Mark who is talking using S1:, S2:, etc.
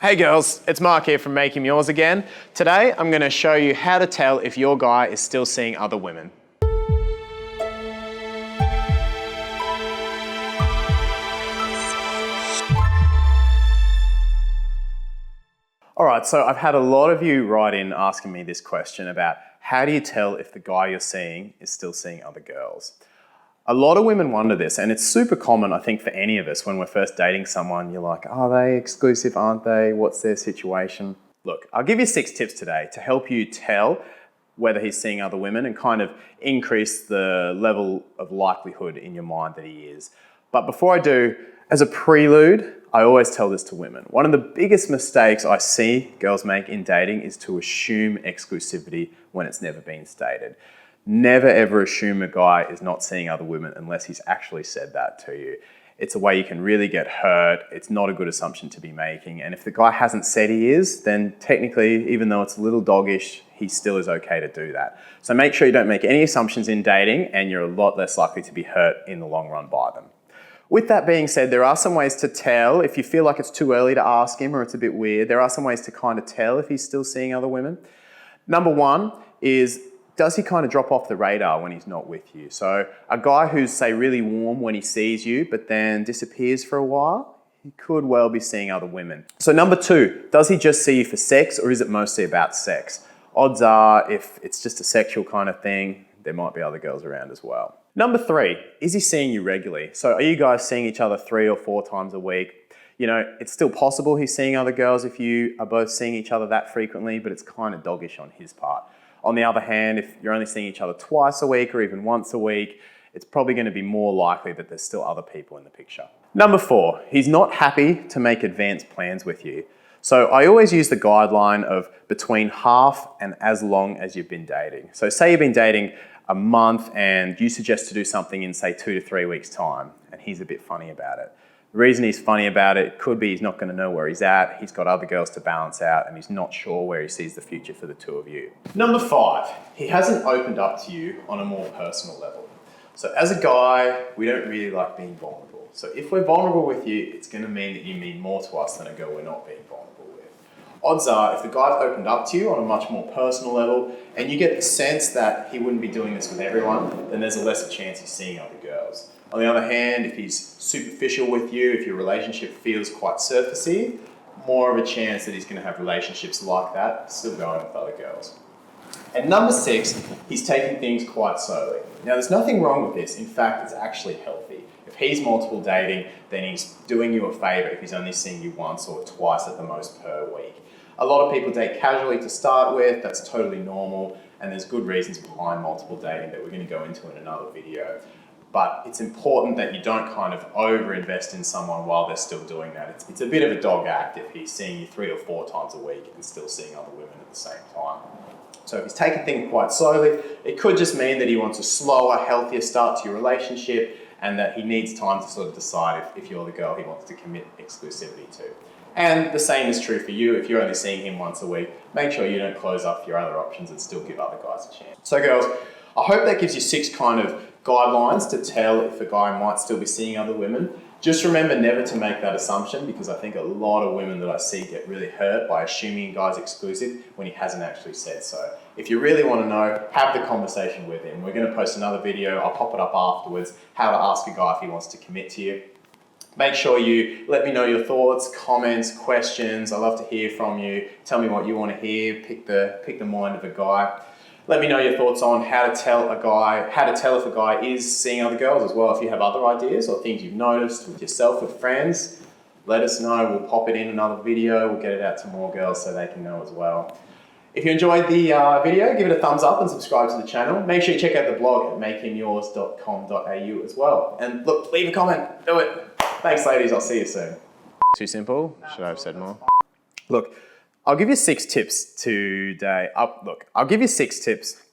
S1: Hey girls, it's Mark here from Make Him Yours again. Today I'm going to show you how to tell if your guy is still seeing other women. Alright, so I've had a lot of you write in asking me this question about how do you tell if the guy you're seeing is still seeing other girls? A lot of women wonder this, and it's super common, I think, for any of us when we're first dating someone. You're like, are they exclusive, aren't they? What's their situation? Look, I'll give you 6 tips today to help you tell whether he's seeing other women and kind of increase the level of likelihood in your mind that he is. But before I do, as a prelude, I always tell this to women. One of the biggest mistakes I see girls make in dating is to assume exclusivity when it's never been stated. Never ever assume a guy is not seeing other women unless he's actually said that to you. It's a way you can really get hurt. It's not a good assumption to be making. And if the guy hasn't said he is, then technically, even though it's a little doggish, he still is okay to do that. So make sure you don't make any assumptions in dating, and you're a lot less likely to be hurt in the long run by them. With that being said, there are some ways to tell. If you feel like it's too early to ask him or it's a bit weird, there are some ways to kind of tell if he's still seeing other women. Number one is, does he kind of drop off the radar when he's not with you? So a guy who's, say, really warm when he sees you, but then disappears for a while, he could well be seeing other women. So number 2, does he just see you for sex, or is it mostly about sex? Odds are, if it's just a sexual kind of thing, there might be other girls around as well. Number 3, is he seeing you regularly? So are you guys seeing each other 3 or 4 times a week? You know, it's still possible he's seeing other girls if you are both seeing each other that frequently, but it's kind of doggish on his part. On the other hand, if you're only seeing each other twice a week or even once a week, it's probably going to be more likely that there's still other people in the picture. Number 4, he's not happy to make advanced plans with you. So I always use the guideline of between half and as long as you've been dating. So say you've been dating a month and you suggest to do something in, say, 2 to 3 weeks' time, and he's a bit funny about it. The reason he's funny about it could be he's not going to know where he's at, he's got other girls to balance out, and he's not sure where he sees the future for the two of you. Number 5, he hasn't opened up to you on a more personal level. So as a guy, we don't really like being vulnerable. So if we're vulnerable with you, it's going to mean that you mean more to us than a girl we're not being vulnerable with. Odds are, if the guy's opened up to you on a much more personal level, and you get the sense that he wouldn't be doing this with everyone, then there's a lesser chance he's seeing other girls. On the other hand, if he's superficial with you, if your relationship feels quite surfacey, more of a chance that he's going to have relationships like that, still going with other girls. And number 6, he's taking things quite slowly. Now, there's nothing wrong with this. In fact, it's actually healthy. If he's multiple dating, then he's doing you a favour if he's only seeing you once or twice at the most per week. A lot of people date casually to start with. That's totally normal, and there's good reasons behind multiple dating that we're going to go into in another video. But it's important that you don't kind of over-invest in someone while they're still doing that. It's a bit of a dog act if he's seeing you 3 or 4 times a week and still seeing other women at the same time. So if he's taking things quite slowly, it could just mean that he wants a slower, healthier start to your relationship, and that he needs time to sort of decide if you're the girl he wants to commit exclusivity to. And the same is true for you. If you're only seeing him once a week, make sure you don't close off your other options and still give other guys a chance. So girls, I hope that gives you 6 kind of guidelines to tell if a guy might still be seeing other women. Just remember never to make that assumption, because I think a lot of women that I see get really hurt by assuming a guy's exclusive when he hasn't actually said so. If you really want to know, have the conversation with him. We're going to post another video, I'll pop it up afterwards, how to ask a guy if he wants to commit to you. Make sure you let me know your thoughts, comments, questions. I love to hear from you. Tell me what you want to hear, pick the mind of a guy. Let me know your thoughts on how to tell if a guy is seeing other girls as well. If you have other ideas or things you've noticed with yourself, with friends, let us know. We'll pop it in another video. We'll get it out to more girls so they can know as well. If you enjoyed the video, give it a thumbs up and subscribe to the channel. Make sure you check out the blog at makehimyours.com.au as well. And look, leave a comment. Do it. Thanks, ladies. I'll see you soon. Too simple? Should I have said more? Look, I'll give you 6 tips today. I'll give you 6 tips